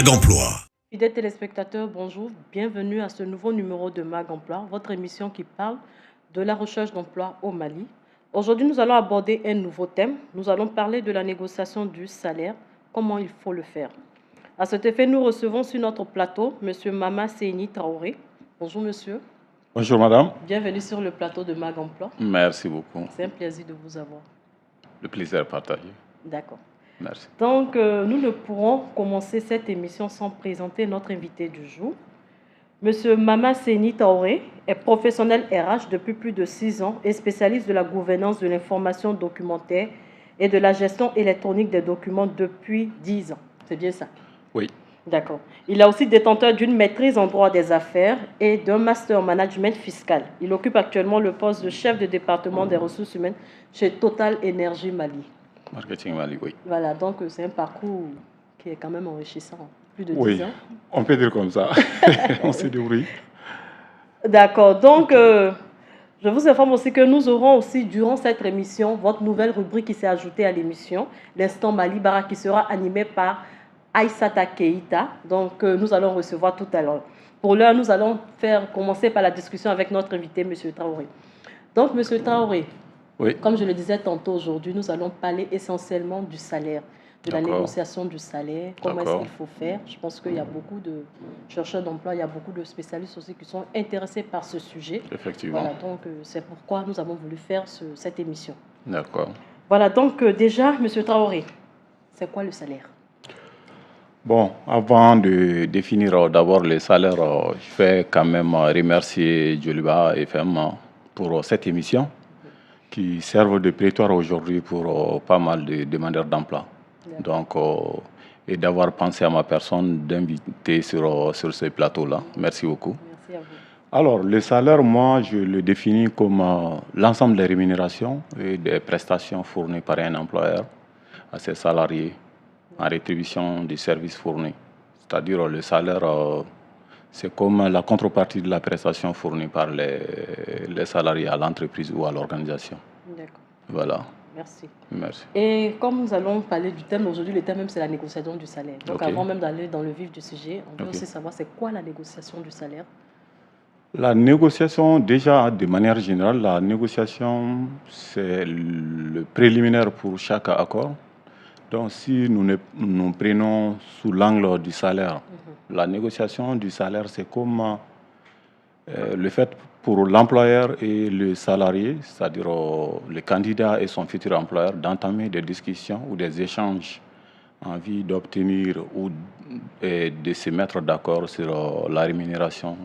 Mag Emploi. Fidèles téléspectateurs, bonjour, bienvenue à ce nouveau numéro de Mag Emploi, votre émission qui parle de la recherche d'emploi au Mali. Aujourd'hui, nous allons aborder un nouveau thème. Nous allons parler de la négociation du salaire, comment il faut le faire. À cet effet, nous recevons sur notre plateau M. Mama Seyni Traoré. Bonjour monsieur. Bonjour madame. Bienvenue sur le plateau de Mag Emploi. Merci beaucoup. C'est un plaisir de vous avoir. Le plaisir est partagé. D'accord. Merci. Donc, nous ne pourrons commencer cette émission sans présenter notre invité du jour. Monsieur Mama Seyni Traoré est professionnel RH depuis plus de 6 ans et spécialiste de la gouvernance de l'information documentaire et de la gestion électronique des documents depuis 10 ans. C'est bien ça? Oui. D'accord. Il est aussi détenteur d'une maîtrise en droit des affaires et d'un master en management fiscal. Il occupe actuellement le poste de chef de département des ressources humaines chez Total Énergie Mali. Marketing Mali, oui. Voilà, donc c'est un parcours qui est quand même enrichissant. Plus de 10 Oui, ans. on peut dire comme ça. On se débrouille. D'accord, donc je vous informe aussi que nous aurons aussi durant cette émission votre nouvelle rubrique qui s'est ajoutée à l'émission, l'instant Mali Bara, qui sera animée par Aïssata Keïta. Donc nous allons recevoir tout à l'heure. Pour l'heure, nous allons commencer par la discussion avec notre invité, M. Traoré. Donc, M. Traoré, Oui. comme je le disais tantôt aujourd'hui, nous allons parler essentiellement du salaire, de la négociation du salaire, comment est-ce qu'il faut faire. Je pense qu'il y a beaucoup de chercheurs d'emploi, il y a beaucoup de spécialistes aussi qui sont intéressés par ce sujet. Effectivement. Voilà, donc c'est pourquoi nous avons voulu faire cette émission. D'accord. Voilà, donc déjà, M. Traoré, c'est quoi le salaire? Bon, avant de définir d'abord les salaires, je vais quand même remercier Djoliba FM pour cette émission qui servent de prétoire aujourd'hui pour pas mal de demandeurs d'emploi. Donc, et d'avoir pensé à ma personne d'inviter sur ce plateau-là. Merci beaucoup. Merci à vous. Alors, le salaire, moi, je le définis comme l'ensemble des rémunérations et des prestations fournies par un employeur à ses salariés en rétribution des services fournis. C'est-à-dire, le salaire, c'est comme la contrepartie de la prestation fournie par les salariés à l'entreprise ou à l'organisation. D'accord. Voilà. Merci. Merci. Et comme nous allons parler du thème aujourd'hui, le thème même c'est la négociation du salaire. Donc avant même d'aller dans le vif du sujet, on veut aussi savoir c'est quoi la négociation du salaire? La négociation, déjà de manière générale, la négociation c'est le préliminaire pour chaque accord. Donc si nous prenons sous l'angle du salaire, la négociation du salaire c'est comme le fait pour l'employeur et le salarié, c'est-à-dire le candidat et son futur employeur, d'entamer des discussions ou des échanges en vue d'obtenir ou de se mettre d'accord sur la rémunération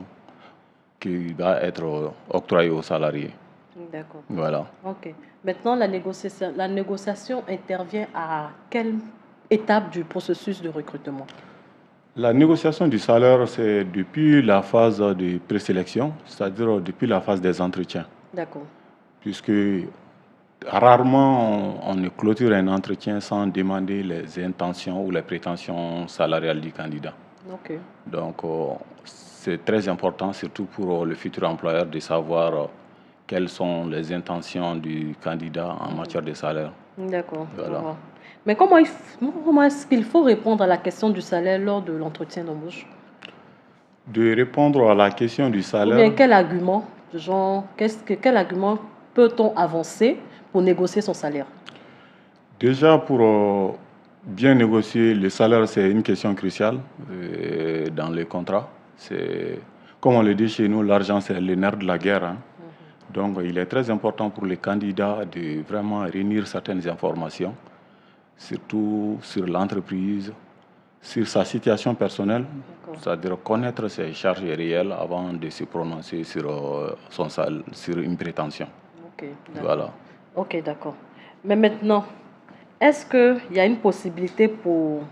qui va être octroyée aux salariés. D'accord. Voilà. Ok. Maintenant, la négociation intervient à quelle étape du processus de recrutement? La négociation du salaire, c'est depuis la phase de présélection, c'est-à-dire depuis la phase des entretiens. D'accord. Puisque rarement on ne clôture un entretien sans demander les intentions ou les prétentions salariales du candidat. Ok. Donc, c'est très important, surtout pour le futur employeur, de savoir quelles sont les intentions du candidat en matière de salaire. D'accord. Voilà. Mais comment est-ce qu'il faut répondre à la question du salaire lors de l'entretien d'embauche? De répondre à la question du salaire. Ou bien quel argument, quel argument peut-on avancer pour négocier son salaire? Déjà, pour bien négocier le salaire, c'est une question cruciale dans les contrats. Comme on le dit chez nous, l'argent, c'est le nerf de la guerre. Hein. Donc, il est très important pour les candidats de vraiment réunir certaines informations, surtout sur l'entreprise, sur sa situation personnelle, c'est-à-dire connaître ses charges réelles avant de se prononcer sur sur une prétention. Ok, voilà. Ok, d'accord. Mais maintenant, est-ce qu'il y a une possibilité pour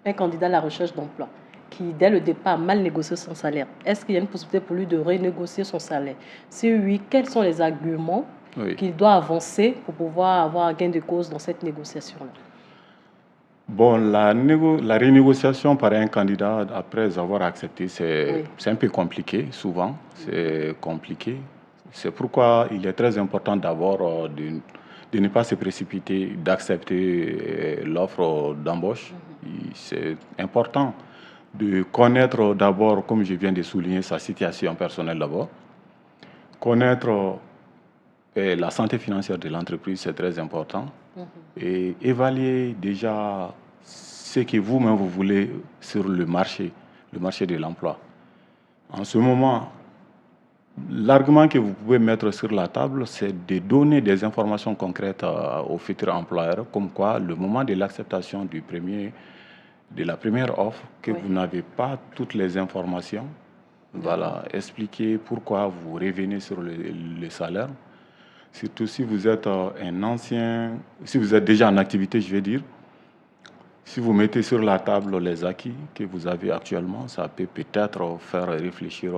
un candidat à la recherche d'emploi qui, dès le départ, a mal négocié son salaire? Est-ce qu'il y a une possibilité pour lui de renégocier son salaire? Si oui, quels sont les arguments qu'il doit avancer pour pouvoir avoir un gain de cause dans cette négociation-là? Bon, la renégociation par un candidat après avoir accepté, c'est un peu compliqué, souvent. C'est compliqué. C'est pourquoi il est très important d'abord de ne pas se précipiter, d'accepter l'offre d'embauche. C'est important de connaître d'abord, comme je viens de souligner, sa situation personnelle d'abord. Connaître la santé financière de l'entreprise, c'est très important. Et évaluer déjà ce que vous-même vous voulez sur le marché de l'emploi. En ce moment, l'argument que vous pouvez mettre sur la table, c'est de donner des informations concrètes au futur employeur, comme quoi le moment de l'acceptation de la première offre, que vous n'avez pas toutes les informations. Voilà, expliquer pourquoi vous revenez sur le salaire. Surtout si vous êtes si vous êtes déjà en activité, je vais dire. Si vous mettez sur la table les acquis que vous avez actuellement, ça peut peut-être faire réfléchir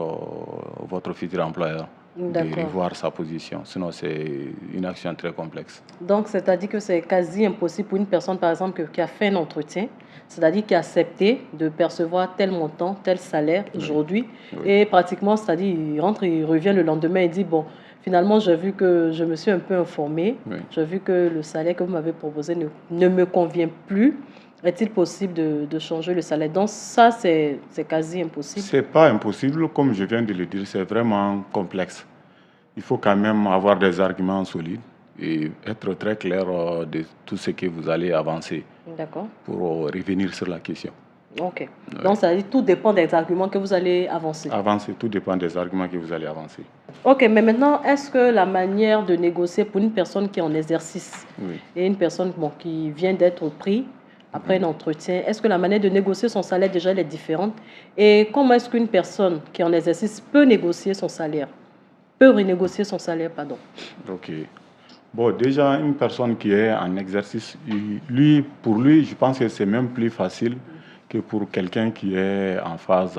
votre futur employeur de revoir sa position. Sinon, c'est une action très complexe. Donc, c'est-à-dire que c'est quasi impossible pour une personne, par exemple, qui a fait un entretien, c'est-à-dire qui a accepté de percevoir tel montant, tel salaire aujourd'hui, et pratiquement, c'est-à-dire, il rentre, il revient le lendemain et dit, bon, finalement, j'ai vu que je me suis un peu informé, j'ai vu que le salaire que vous m'avez proposé ne me convient plus. Est-il possible de changer le salaire? Donc ça, c'est quasi impossible. Ce n'est pas impossible, comme je viens de le dire, c'est vraiment complexe. Il faut quand même avoir des arguments solides et être très clair de tout ce que vous allez avancer. D'accord. Pour revenir sur la question. Ok. Donc ça veut dire tout dépend des arguments que vous allez avancer. Tout dépend des arguments que vous allez avancer. Ok, mais maintenant, est-ce que la manière de négocier pour une personne qui est en exercice et une personne qui vient d'être prise après un entretien, est-ce que la manière de négocier son salaire déjà elle est différente? Et comment est-ce qu'une personne qui est en exercice peut négocier son salaire? Peut renégocier son salaire, pardon. Ok. Bon, déjà, une personne qui est en exercice, pour lui, je pense que c'est même plus facile que pour quelqu'un qui est en phase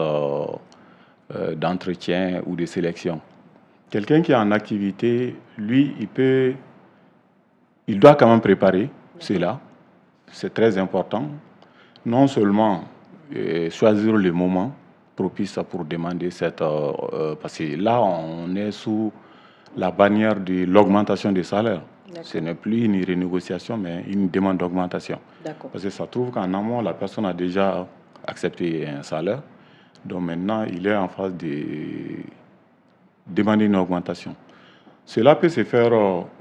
d'entretien ou de sélection. Quelqu'un qui est en activité, lui, il doit quand même préparer cela. C'est très important. Non seulement choisir le moment propice pour demander parce que là, on est sous la bannière de l'augmentation des salaires. Ce n'est plus une renégociation, mais une demande d'augmentation. Parce que ça trouve qu'en amont, la personne a déjà accepté un salaire. Donc maintenant, il est en phase de demander une augmentation. Cela peut se faire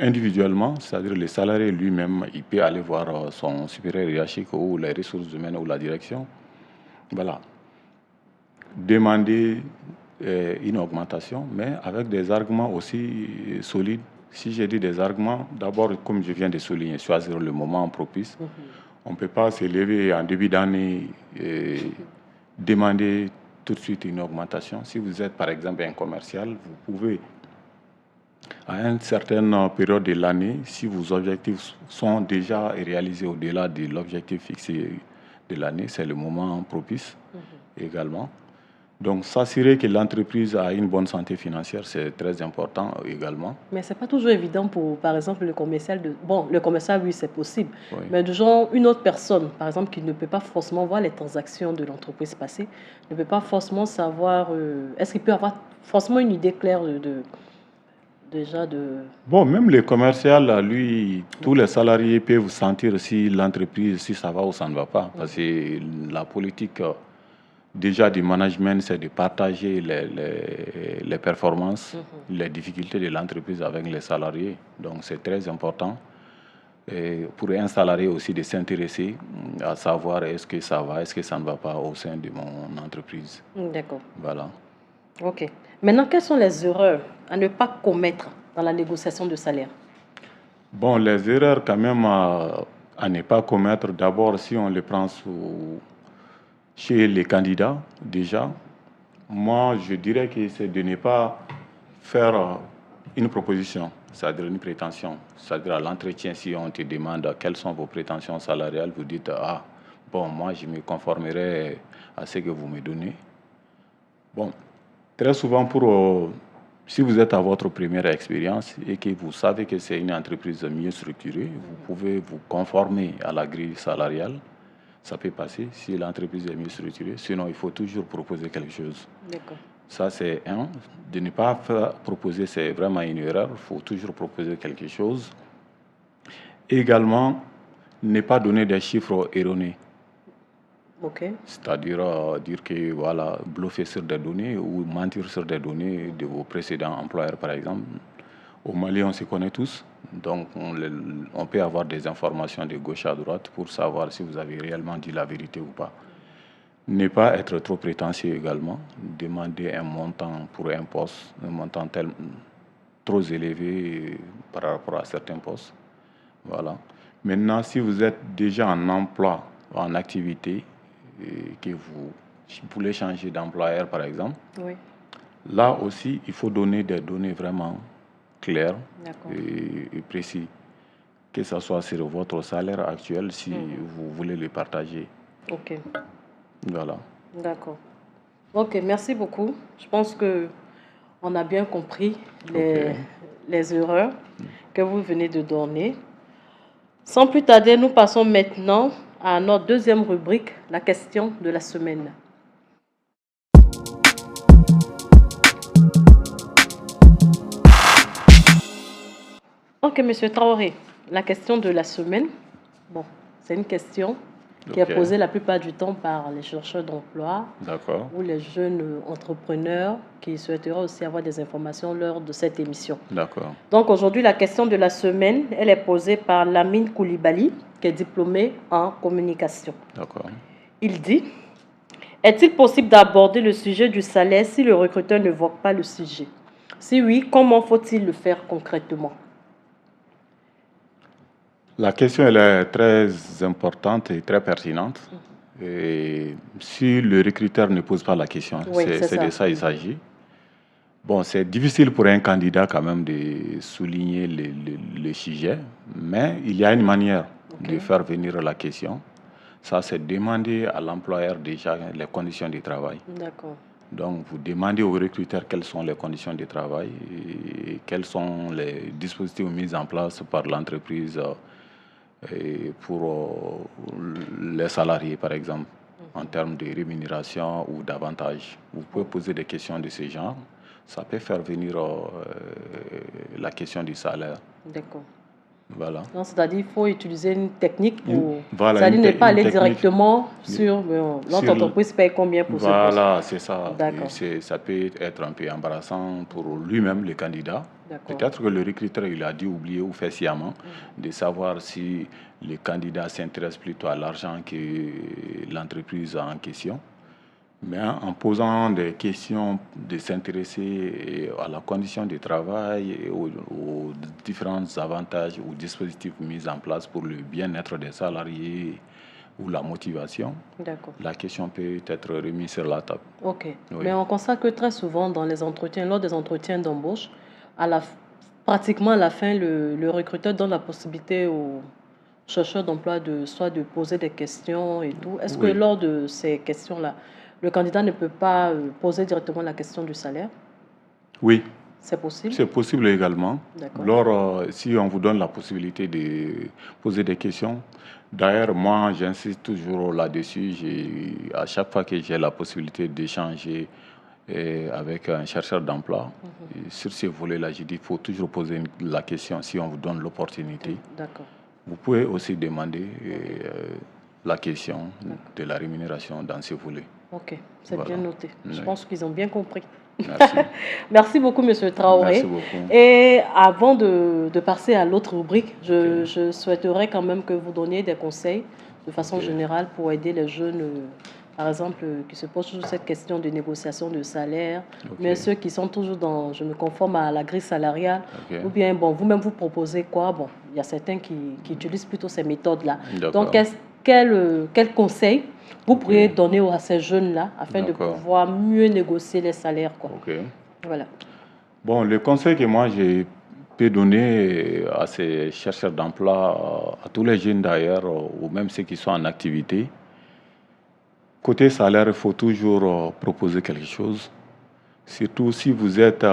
individuellement, c'est-à-dire le salarié lui-même, il peut aller voir son supérieur hiérarchique ou les ressources humaines ou la direction. Voilà. Demander une augmentation, mais avec des arguments aussi solides. Si j'ai dit des arguments, d'abord, comme je viens de souligner, choisir le moment propice. On ne peut pas se lever en début d'année et demander tout de suite une augmentation. Si vous êtes, par exemple, un commercial, vous pouvez, à une certaine période de l'année, si vos objectifs sont déjà réalisés au-delà de l'objectif fixé de l'année, c'est le moment propice également. Donc, s'assurer que l'entreprise a une bonne santé financière, c'est très important également. Mais ce n'est pas toujours évident pour, par exemple, le commercial. Bon, le commercial, oui, c'est possible. Mais de genre, une autre personne, par exemple, qui ne peut pas forcément voir les transactions de l'entreprise passée, ne peut pas forcément savoir... est-ce qu'il peut avoir forcément une idée claire déjà de... Bon, même le commercial, lui, tous les salariés peuvent sentir si l'entreprise, si ça va ou ça ne va pas. Parce que la politique... déjà du management, c'est de partager les performances, les difficultés de l'entreprise avec les salariés. Donc, c'est très important. Et pour un salarié aussi de s'intéresser à savoir est-ce que ça va, est-ce que ça ne va pas au sein de mon entreprise. D'accord. Voilà. OK. Maintenant, quelles sont les erreurs à ne pas commettre dans la négociation de salaire? Bon, les erreurs quand même à ne pas commettre, d'abord, si on les prend chez les candidats, déjà, moi, je dirais que c'est de ne pas faire une proposition, c'est-à-dire une prétention. C'est-à-dire à l'entretien, si on te demande quelles sont vos prétentions salariales, vous dites, ah, bon, moi, je me conformerai à ce que vous me donnez. Bon, très souvent, si vous êtes à votre première expérience et que vous savez que c'est une entreprise mieux structurée, vous pouvez vous conformer à la grille salariale. Ça peut passer si l'entreprise est mieux structurée. Sinon, il faut toujours proposer quelque chose. D'accord. Ça, c'est un. De ne pas proposer, c'est vraiment une erreur. Il faut toujours proposer quelque chose. Également, ne pas donner des chiffres erronés. Ok. C'est-à-dire dire que voilà, bluffer sur des données ou mentir sur des données de vos précédents employeurs, par exemple. Au Mali, on se connaît tous, donc on peut avoir des informations de gauche à droite pour savoir si vous avez réellement dit la vérité ou pas. Ne pas être trop prétentieux également, demander un montant pour un poste, un montant trop élevé par rapport à certains postes. Voilà. Maintenant, si vous êtes déjà en emploi, en activité, et que vous voulez changer d'employeur, par exemple, Oui. là aussi, il faut donner des données vraiment claires D'accord. et précises, que ce soit sur votre salaire actuel, si vous voulez le partager. Ok. Voilà. D'accord. Ok, merci beaucoup. Je pense que on a bien compris Ok. les erreurs que vous venez de donner. Sans plus tarder, nous passons maintenant à notre deuxième rubrique, la question de la semaine. Ok, Monsieur Traoré, la question de la semaine. Bon, c'est une question qui est posée la plupart du temps par les chercheurs d'emploi ou les jeunes entrepreneurs qui souhaiteraient aussi avoir des informations lors de cette émission. D'accord. Donc aujourd'hui, la question de la semaine, elle est posée par Lamine Koulibaly, qui est diplômé en communication. D'accord. Il dit, est-il possible d'aborder le sujet du salaire si le recruteur ne voit pas le sujet? Si oui, comment faut-il le faire concrètement? La question elle est très importante et très pertinente. Et si le recruteur ne pose pas la question, Oui, c'est de ça qu'il s'agit. Bon, c'est difficile pour un candidat quand même de souligner le sujet, mais il y a une manière de faire venir la question. Ça, c'est demander à l'employeur déjà les conditions de travail. D'accord. Donc, vous demandez au recruteur quelles sont les conditions de travail et quels sont les dispositifs mis en place par l'entreprise pour les salariés, par exemple, en termes de rémunération ou d'avantages. Vous pouvez poser des questions de ce genre. Ça peut faire venir la question du salaire. D'accord. Voilà. C'est-à-dire qu'il faut utiliser une technique pour... Voilà, c'est-à-dire ne pas aller directement sur notre entreprise paye combien pour ce poste. Voilà, c'est ça. D'accord. Ça peut être un peu embarrassant pour lui-même, le candidat. Peut-être que le recruteur il a dû oublier ou fait sciemment de savoir si le candidat s'intéresse plutôt à l'argent que l'entreprise en question. Mais en posant des questions, de s'intéresser à la condition de travail et aux différents avantages ou dispositifs mis en place pour le bien-être des salariés ou la motivation, la question peut être remise sur la table. Ok. Oui. Mais on constate que très souvent dans les entretiens, lors des entretiens d'embauche, pratiquement à la fin, le recruteur donne la possibilité aux chercheurs d'emploi soit de poser des questions et tout. Est-ce que lors de ces questions-là, le candidat ne peut pas poser directement la question du salaire? Oui. C'est possible? C'est possible également. D'accord. Si on vous donne la possibilité de poser des questions, d'ailleurs, moi, j'insiste toujours là-dessus. À chaque fois que j'ai la possibilité d'échanger avec un chercheur d'emploi, sur ce volet-là, je dis qu'il faut toujours poser la question si on vous donne l'opportunité. D'accord. Vous pouvez aussi demander la question de la rémunération dans ce volet. Ok, c'est bien noté. Je pense qu'ils ont bien compris. Merci. Merci beaucoup, Monsieur Traoré. Merci beaucoup. Et avant de passer à l'autre rubrique, je souhaiterais quand même que vous donniez des conseils de façon générale pour aider les jeunes, par exemple, qui se posent toujours cette question de négociation de salaire, mais ceux qui sont toujours dans je me conforme à la grille salariale, ou bien, bon, vous-même vous proposez quoi? Bon, il y a certains qui utilisent plutôt ces méthodes-là. Donc, quel conseil vous pourriez donner à ces jeunes-là afin de pouvoir mieux négocier les salaires, quoi. Voilà. Bon, le conseil que moi je peux donner à ces chercheurs d'emploi, à tous les jeunes d'ailleurs, ou même ceux qui sont en activité, côté salaire, il faut toujours proposer quelque chose. Surtout si vous êtes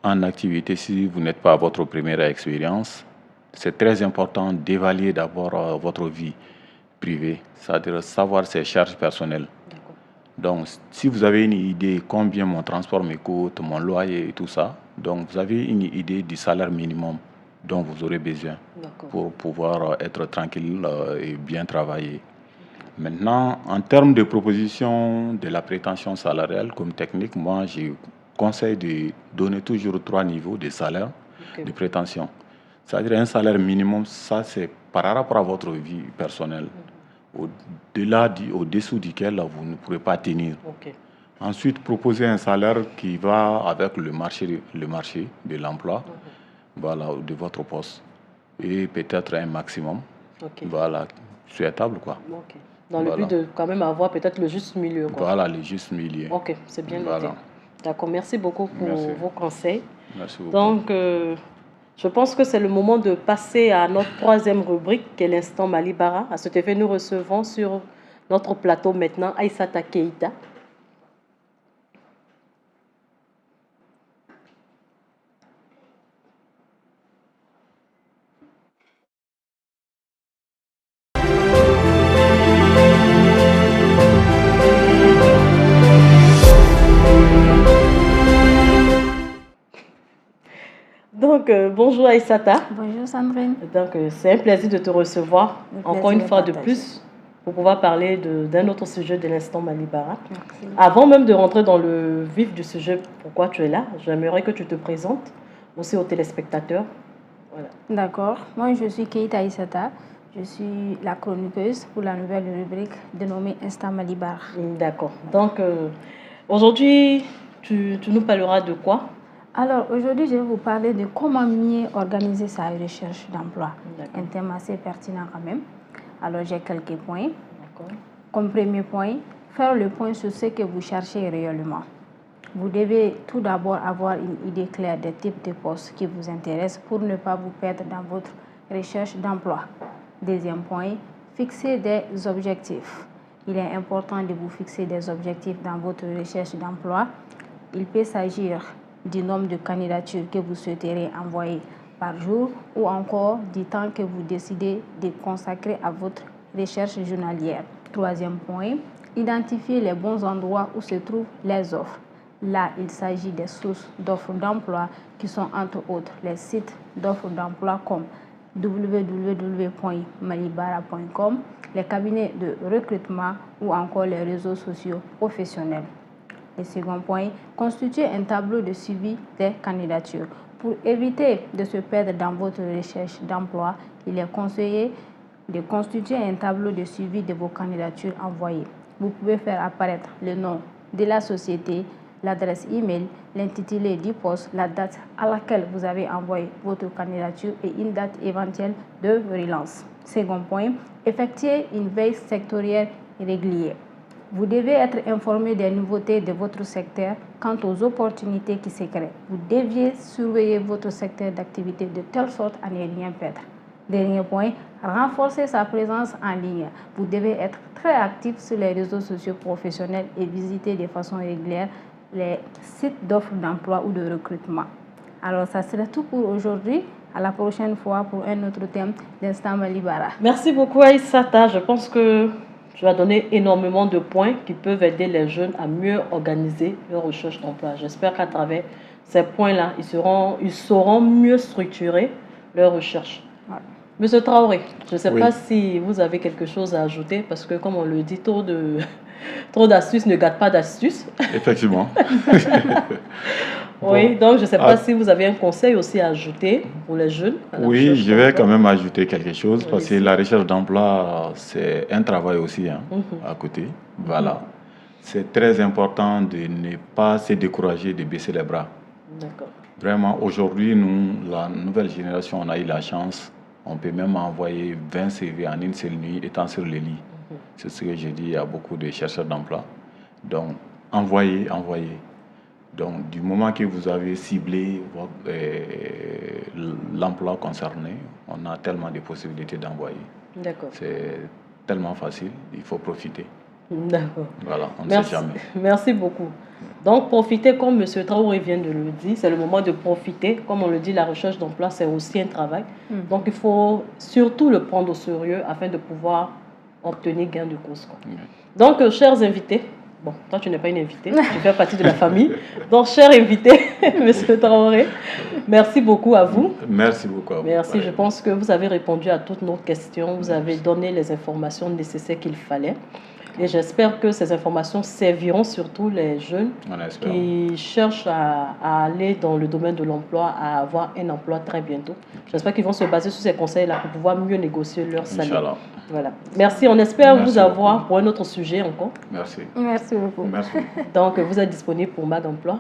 en activité, si vous n'êtes pas à votre première expérience, c'est très important d'évaluer d'abord votre vie privée, c'est-à-dire savoir ses charges personnelles. Donc, si vous avez une idée combien mon transport me coûte, mon loyer et tout ça, donc vous avez une idée du salaire minimum dont vous aurez besoin pour pouvoir être tranquille et bien travailler. Maintenant, en termes de proposition de la prétention salariale comme technique, moi, je conseille de donner toujours 3 niveaux de salaire de prétention. C'est-à-dire un salaire minimum, ça c'est par rapport à votre vie personnelle. Au-dessous duquel vous ne pourrez pas tenir. Ensuite, proposer un salaire qui va avec le marché de l'emploi, voilà, de votre poste. Et peut-être un maximum, voilà, souhaitable, quoi. Dans le but de quand même avoir peut-être le juste milieu, quoi. Voilà, le juste milieu. Ok, c'est bien noté. D'accord, merci beaucoup pour vos conseils. Merci beaucoup. Donc, je pense que c'est le moment de passer à notre 3e rubrique, qui est l'instant Malibara. À cet effet, nous recevons sur notre plateau maintenant Aïssata Keïta. Donc, bonjour Aïssata. Bonjour Sandrine. Donc, c'est un plaisir de te recevoir encore une fois de plus pour pouvoir parler d'un autre sujet de l'instant Malibara. Merci. Avant même de rentrer dans le vif du sujet, pourquoi tu es là, j'aimerais que tu te présentes aussi aux téléspectateurs. Voilà. D'accord. Moi, je suis Keïta Aïssata. Je suis la chroniqueuse pour la nouvelle rubrique dénommée Instant Malibara. D'accord. Donc, aujourd'hui, tu nous parleras de quoi? Alors, aujourd'hui, je vais vous parler de comment mieux organiser sa recherche d'emploi. Un thème assez pertinent quand même. Alors, j'ai quelques points. Comme premier point, faire le point sur ce que vous cherchez réellement. Vous devez tout d'abord avoir une idée claire des types de postes qui vous intéressent pour ne pas vous perdre dans votre recherche d'emploi. Deuxième point, fixer des objectifs. Il est important de vous fixer des objectifs dans votre recherche d'emploi. Il peut s'agir du nombre de candidatures que vous souhaiterez envoyer par jour ou encore du temps que vous décidez de consacrer à votre recherche journalière. Troisième point, identifier les bons endroits où se trouvent les offres. Là, il s'agit des sources d'offres d'emploi qui sont entre autres les sites d'offres d'emploi comme www.malibara.com, les cabinets de recrutement ou encore les réseaux sociaux professionnels. Le second point, constituer un tableau de suivi des candidatures. Pour éviter de se perdre dans votre recherche d'emploi, il est conseillé de constituer un tableau de suivi de vos candidatures envoyées. Vous pouvez faire apparaître le nom de la société, l'adresse email, l'intitulé du poste, la date à laquelle vous avez envoyé votre candidature et une date éventuelle de relance. Second point, effectuer une veille sectorielle régulière. Vous devez être informé des nouveautés de votre secteur quant aux opportunités qui se créent. Vous deviez surveiller votre secteur d'activité de telle sorte à ne rien perdre. Dernier point, renforcer sa présence en ligne. Vous devez être très actif sur les réseaux sociaux professionnels et visiter de façon régulière les sites d'offres d'emploi ou de recrutement. Alors, ça serait tout pour aujourd'hui. À la prochaine fois pour un autre thème d'Instant Malibara. Merci beaucoup Aïssata. Je pense que tu as donné énormément de points qui peuvent aider les jeunes à mieux organiser leur recherche d'emploi. J'espère qu'à travers ces points-là, ils sauront mieux structurer leur recherche. Ouais. Monsieur Traoré, je ne sais pas si vous avez quelque chose à ajouter, parce que comme on le dit, trop d'astuces ne gâtent pas d'astuces. Effectivement. Oui, donc je ne sais pas si vous avez un conseil aussi à ajouter pour les jeunes. Oui, je vais quand même ajouter quelque chose, parce que la recherche d'emploi, c'est un travail aussi à côté. Voilà. C'est très important de ne pas se décourager, de baisser les bras. D'accord. Vraiment, aujourd'hui, nous, la nouvelle génération, on a eu la chance. On peut même envoyer 20 CV en une seule nuit, étant sur le lit. C'est ce que je dis à beaucoup de chercheurs d'emploi. Donc, envoyez. Donc, du moment que vous avez ciblé l'emploi concerné, on a tellement de possibilités d'envoyer. D'accord. C'est tellement facile, il faut profiter. D'accord. Voilà, on ne sait jamais. Merci beaucoup. Donc, profitez, comme M. Traoré vient de le dire, c'est le moment de profiter. Comme on le dit, la recherche d'emploi, c'est aussi un travail. Donc, il faut surtout le prendre au sérieux afin de pouvoir obtenir gain de cause. Donc, chers invités, bon, toi, tu n'es pas une invitée, tu fais partie de la famille. Donc, chers invités, Monsieur Traoré. Merci beaucoup à vous. Merci beaucoup à vous. Merci, je pense que vous avez répondu à toutes nos questions, vous avez donné les informations nécessaires qu'il fallait. Et j'espère que ces informations serviront surtout les jeunes qui cherchent à aller dans le domaine de l'emploi, à avoir un emploi très bientôt. J'espère qu'ils vont se baser sur ces conseils-là pour pouvoir mieux négocier leur salaire. Voilà. Merci, on espère vous avoir beaucoup pour un autre sujet encore. Merci. Merci beaucoup. Merci. Donc, vous êtes disponible pour Mag Emploi,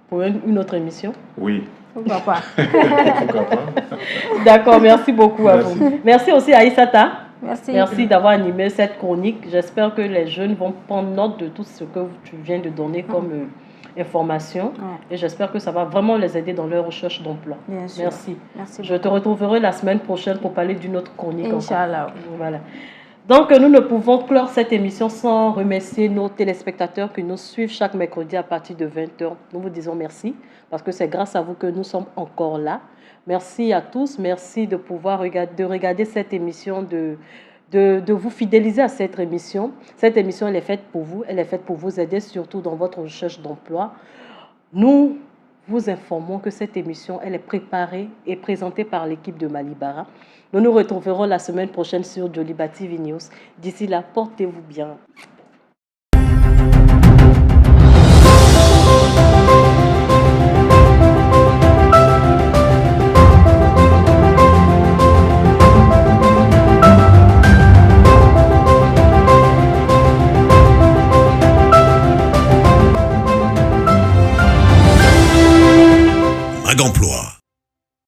pour une autre émission? Oui. Pourquoi pas? Pourquoi pas? D'accord, merci beaucoup à vous. Merci aussi à Aïssata. Merci. Merci d'avoir animé cette chronique. J'espère que les jeunes vont prendre note de tout ce que tu viens de donner comme information. Et j'espère que ça va vraiment les aider dans leur recherche d'emploi. Bien sûr. Merci. Merci. Je te retrouverai la semaine prochaine pour parler d'une autre chronique. Inch'Allah. Voilà. Donc, nous ne pouvons clore cette émission sans remercier nos téléspectateurs qui nous suivent chaque mercredi à partir de 20h. Nous vous disons merci parce que c'est grâce à vous que nous sommes encore là. Merci à tous. Merci de pouvoir regarder cette émission, de vous fidéliser à cette émission. Cette émission, elle est faite pour vous. Elle est faite pour vous aider, surtout dans votre recherche d'emploi. Nous vous informons que cette émission, elle est préparée et présentée par l'équipe de Malibara. Nous nous retrouverons la semaine prochaine sur Joliba TV News. D'ici là, portez-vous bien.